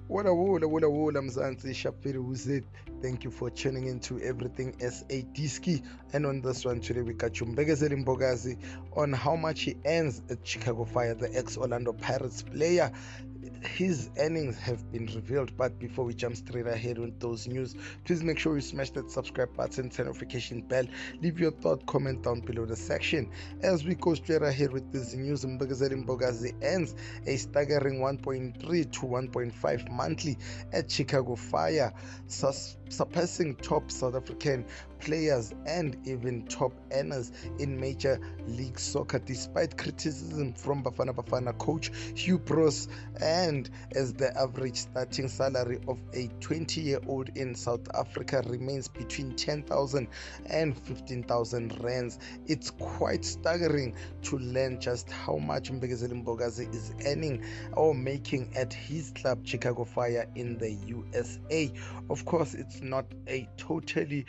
Wola Mzansi Shapiri Wuzit. Thank you for tuning into Everything SA Diski. And on this one today we got Chumbegezeli Mbogazi on how much he earns at Chicago Fire, the ex-Orlando Pirates player. His earnings have been revealed, but before we jump straight ahead with those news, please make sure you smash that subscribe button, turn notification bell, leave your thought, comment down below the section. As we go straight ahead with this news, Mbegezeli Mbogazi earns a staggering 1.3 to 1.5 monthly at Chicago Fire, surpassing top South African players and even top earners in Major League Soccer, despite criticism from Bafana coach Hugh Bros, and as the average starting salary of a 20-year-old in South Africa remains between 10,000 and 15,000 rands. It's quite staggering to learn just how much Mbegezeli Mbogazi is earning or making at his club Chicago Fire in the USA. Of course, it's not a totally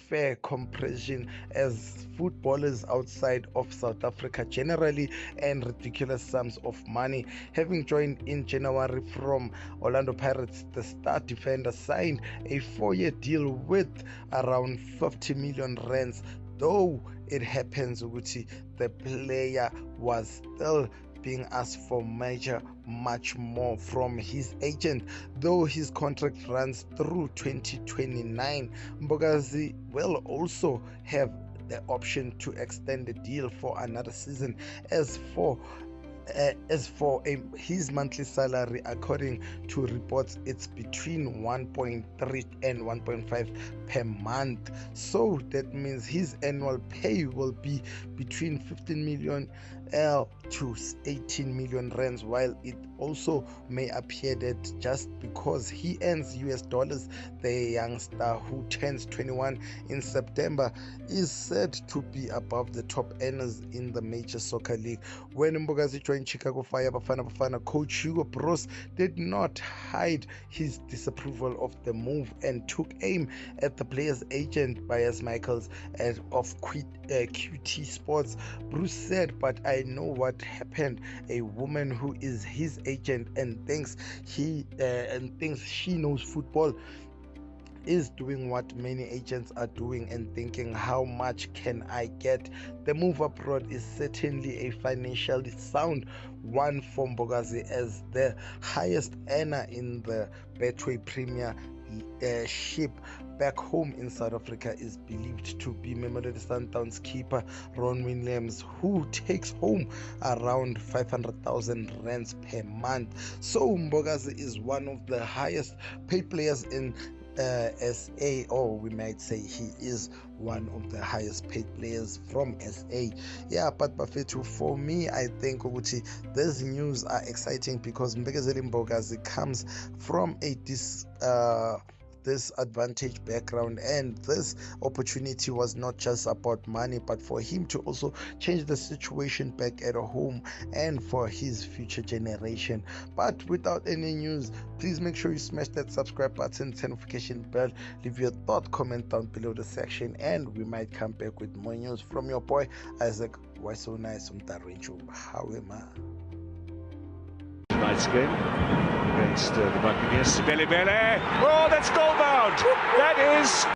fair comparison, as footballers outside of South Africa generally earn ridiculous sums of money. Having joined in January from Orlando Pirates, the star defender signed a 4-year deal with around 50 million rands, though it happens the player was still being asked for much more from his agent, though his contract runs through 2029. Mbogazi will also have the option to extend the deal for another season. As for his monthly salary, according to reports, it's between 1.3 and 1.5 per month. So that means his annual pay will be between 15 million to 18 million rands, while it also may appear that just because he earns US dollars, the youngster who turns 21 in September is said to be above the top earners in the Major Soccer League. When Mbogazi joined Chicago Fire, Bafana coach Hugo Bros did not hide his disapproval of the move and took aim at the player's agent, Bias Michaels, of QT Sports. Bruce said, "But I know what happened. A woman who is his agent and thinks she knows football is doing what many agents are doing and thinking, how much can I get?" The move abroad is certainly a financially sound one for Mbogazi, as the highest earner in the Betway Premier ship back home in South Africa is believed to be Mamelodi Sundowns keeper Ron Williams, who takes home around 500,000 rands per month. So Mbogazi is one of the highest paid players in SA, or we might say he is one of the highest paid players from SA. Yeah, but Bafethu, for me, I think these news are exciting because Mbegezeli Mbogazi comes from a disadvantaged background, and this opportunity was not just about money, but for him to also change the situation back at home and for his future generation. But without any news, please make sure you smash that subscribe button, turn notification bell, leave your thought, comment down below the section, and we might come back with more news from your boy Isaac. Why so nice? How am I? Nice game against the Buccaneers. Bele. Oh, that's goal bound. That is